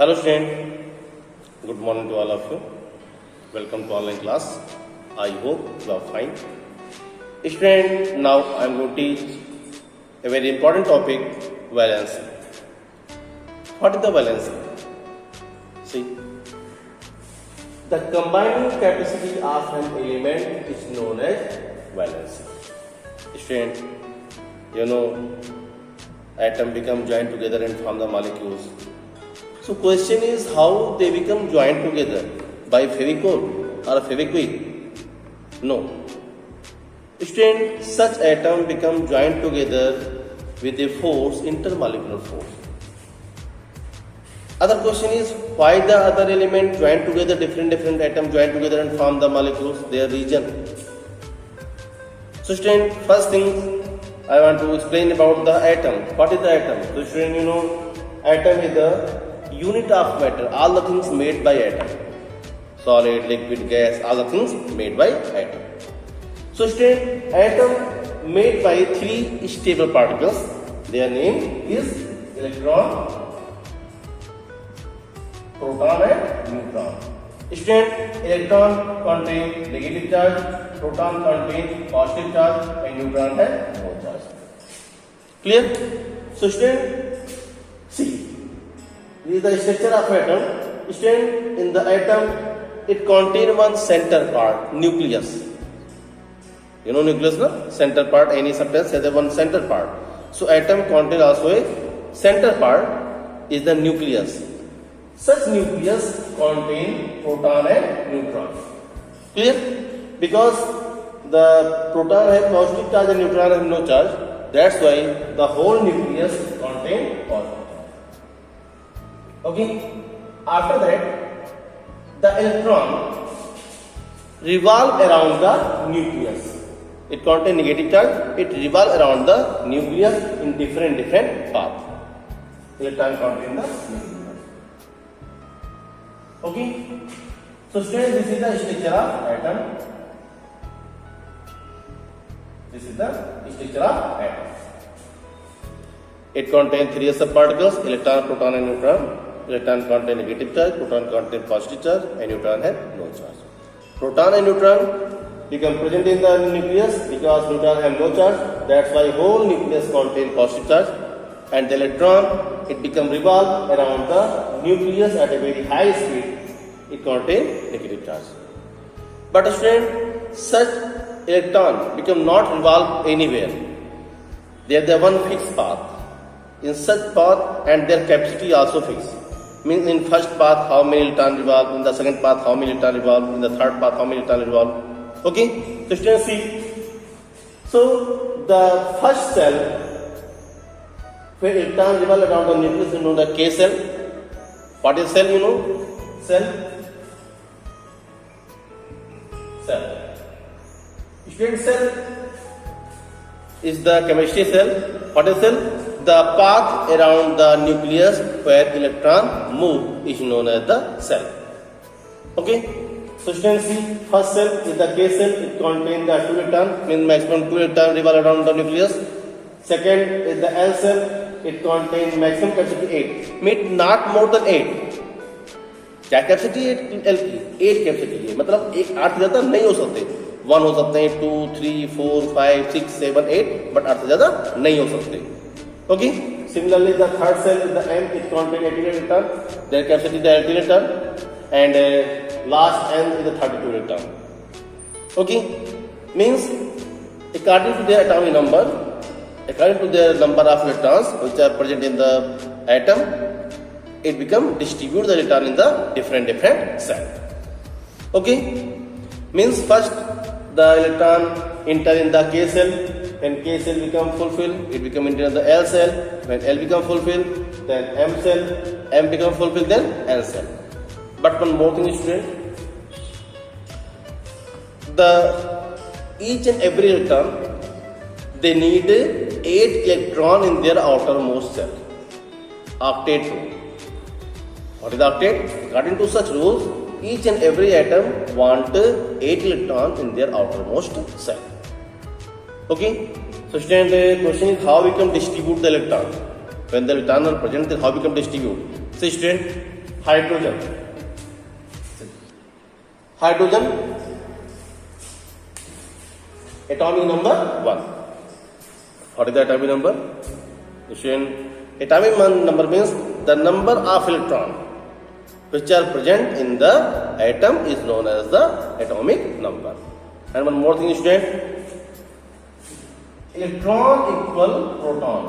Hello student, good morning to all of you. Welcome to online class. I hope you are fine. Student, now I am going to teach a very important topic, valency. What is the valency? See, the combining capacity of an element is known as valency. Student, you know, atoms become joined together and form the molecules. So question is how they become joined together, by Fevicol or Fevikwik? No. Student, such atoms become joined together with a force, intermolecular force. Other question is why the other element joined together, different atoms joined together and form the molecules, their region. So student, first thing I want to explain about the atom. What is the atom? So student, you know, atom is the unit of matter, all the things made by atom. Solid, liquid, gas, all the things made by atom. So student, atom made by three stable particles. Their name is electron, proton and neutron. Student, electron contain negative charge, proton contain positive charge and neutron has no charge. Clear? So student, see, this is the structure of atom. Student, in the atom, it contains one center part, nucleus. You know nucleus, no? Center part, any substance has one center part. So atom contains also a center part is the nucleus. Such nucleus contain proton and neutron. Clear? Because the proton has positive charge and neutron has no charge. That's why the whole nucleus contains positive. Okay. After that, the electron revolve around the nucleus. It contains negative charge. It revolve around the nucleus in different paths. Electron contain the nucleus. Okay. So students, this is the structure of atom. This is the structure of atom. It contains three subparticles: electron, proton, and neutron. Electron contain negative charge, proton contain positive charge, and neutron has no charge. Proton and neutron become present in the nucleus because neutron have no charge. That's why whole nucleus contain positive charge, and the electron it become revolve around the nucleus at a very high speed. It contain negative charge. But student, such electron become not revolve anywhere. They are the one fixed path. In such path, and their capacity also fixed. Means in first path how many electron revolve, in the second path how many electron revolve, in the third path how many electron revolve. Okay, so students see. So the first cell where electron revolve around the nucleus is known as K cell. What is cell? You know, cell. Student, cell is the chemistry cell. What is cell? The path around the nucleus where electron move is known as the cell. Okay. So students see, first cell is the K cell. It contains the 2 electron, means maximum 2 electron revolve around the nucleus. Second is the L cell. It contains maximum capacity 8, means not more than 8. क्या capacity है L की? 8 capacity है, मतलब एक 8 से ज़्यादा नहीं हो सकते. 1 हो सकते हैं, 2, 3, 4, 5, 6, 7, 8, बट 8 से ज़्यादा नहीं हो सकते. Okay. Similarly, the third cell is the M. It contains 18 electron. Their capacity is 18 electron, and last N is the 32 electron. Okay. Means according to their atomic number, according to their number of electrons which are present in the atom, it become distribute the electron in the different cell. Okay. Means first the electron enter in the K cell. When K cell become fulfilled, it become into the L cell. When L become fulfilled, then M cell. M become fulfilled, then N cell. But one more thing, student. Each and every electron, they need 8 electron in their outermost cell. Octet rule. What is the octet? According to such rules, each and every atom want 8 electron in their outermost cell. Okay, so student, the question is how we can distribute the electron. When the electron are present, then how we can distribute? So student, hydrogen. Hydrogen, atomic number 1. What is the atomic number? Atomic number means the number of electrons which are present in the atom is known as the atomic number. And one more thing, student, electron equal proton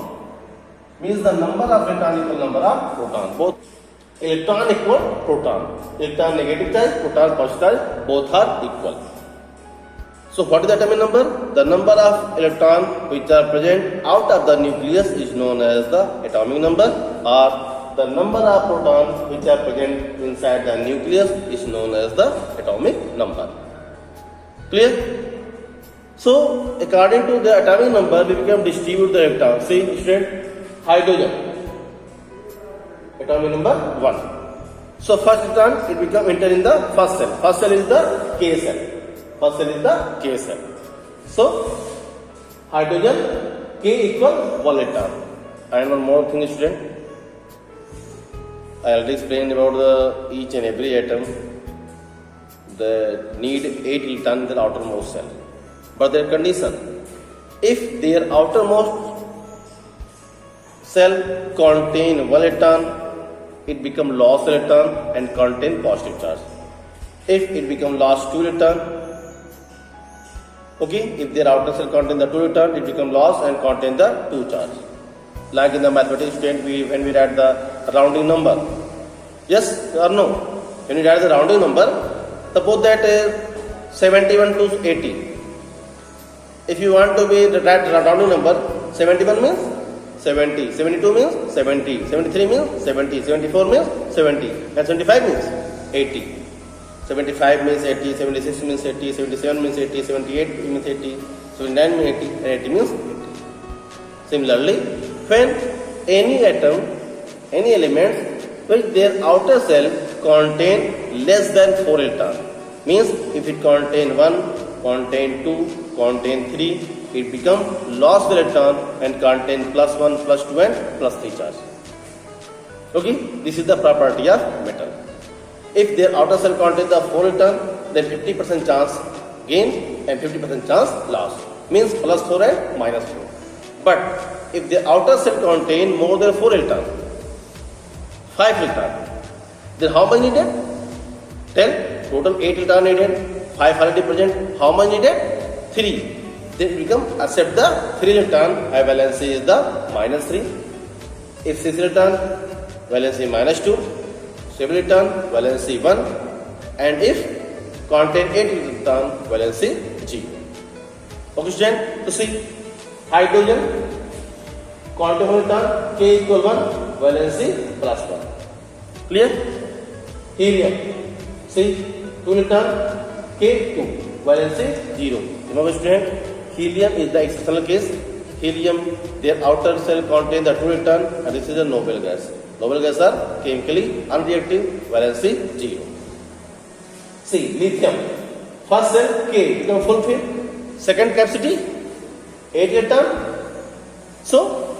means the number of electron equal number of proton. Both electron equal proton. Electron negative charge, proton positive charge, both are equal. So what is the atomic number? The number of electrons which are present out of the nucleus is known as the atomic number, or the number of protons which are present inside the nucleus is known as the atomic number. Clear? So according to the atomic number, we can distribute the electrons. See, student, hydrogen, atomic number 1. So first electron, it become enter in the first cell. First cell is the K cell. First cell is the K cell. So hydrogen, K equal 1 electron. And one more thing, student, I already explained about the each and every atom. They need 8 electrons in their outermost cell. But their condition, if their outermost cell contain 1 electron, it become lost electron and contain positive charge. If it become lost 2 electron, okay, if their outer cell contain the 2 electron, it become lost and contain the 2 charge. Like in the mathematics, student, when we write the rounding number, yes or no? When we write the rounding number, suppose that 71 to 80. If you want to write the rounding number, 71 means 70, 72 means 70, 73 means 70, 74 means 70, and 75 means 80. 75 means 80, 76 means 80, 77 means 80, 78 means 80, 79 means 80, and 80 means 80. Similarly, when any atom, any element which their outer cell contain less than 4 electrons, means if it contain 1, contain 2, contain 3, it become lost electron and contain plus 1, plus 2 and plus 3 charge. Okay, this is the property of metal. If their outer cell contains the 4 electron, then 50% chance gain and 50% chance loss, means plus 4 and minus 4. But if the outer cell contain more than 4 electrons, 5 electrons, then how much needed? 10, total 8 electrons needed, 5 already present, how much needed? 3. Then become accept the 3 electron, high valency is the minus 3. If 6 electron, valency minus 2, 7 electron, valency 1, and if contain 8 electron, valency 0. Okay, student, to see hydrogen, quantum electron, K equal 1, valency plus 1. Clear? Helium, see 2 electron, K 2, valency 0. Remember, student, helium is the exceptional case. Helium, their outer cell contain the 2 electron, and this is a noble gas. Noble gases are chemically unreactive, valency 0. See, lithium, first cell K become fulfilled, second capacity 8 electron. So,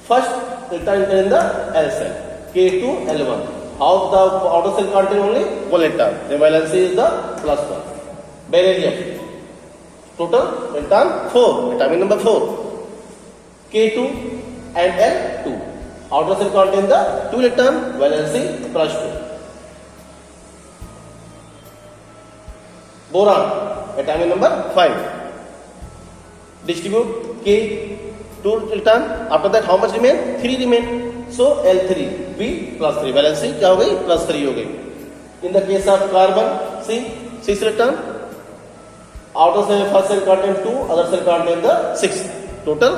first electron in the L cell, K2, L1. How the outer cell contain only 1 electron, the valency is the plus 1. Beryllium, total electron 4, atomic number 4, K2 and L2. Outer cell contain the 2 electron, valency plus 2. Boron, atomic number 5. Distribute K 2 electron. After that, how much remain? 3 remain. So L3, B plus 3. Valency क्या हो गई? Plus 3 हो गई. In the case of carbon, see 6 electron. Outer cell, first cell contain 2, other cell contain the 6. Total.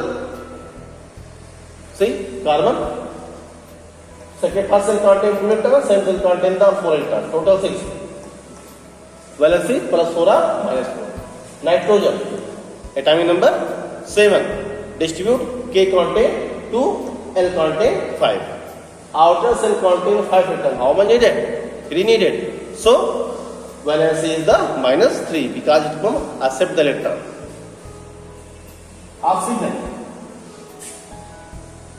See, carbon. Second, first cell contain 2 electrons, second cell contain the 4 electrons. Total 6. Valency plus 4 or minus 4. Nitrogen, atomic number 7. Distribute K contain 2, L contain 5. Outer cell contain 5 electrons. How much needed? 3 needed. So, valency is the minus 3 because it will accept the electron. Oxygen,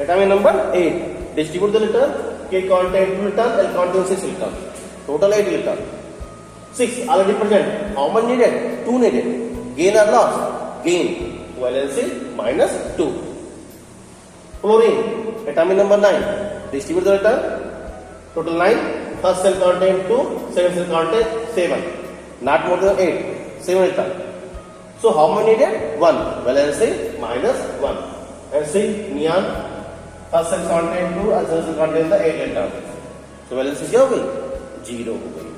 atomic number 8. Distribute the electron K contain 2 electron, L contain 6 electron. Total 8 electron. 6 already present. How much needed? 2 needed. Gain or loss? Gain. Valency minus 2. Fluorine, atomic number 9. Distribute the electron. Total 9. First cell contain 2, second cell contain 7. Not more than 8. 7 electron. So how many needed? 1. Valency minus 1. And see, neon, first cell contain 2 and second cell contain the 8 electron. So valency क्या हो गई? 0 हो गई.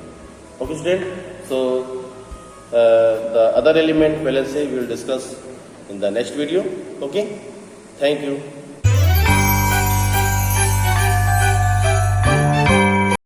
Okay student. So the other element valency we will discuss in the next video. Okay. Thank you.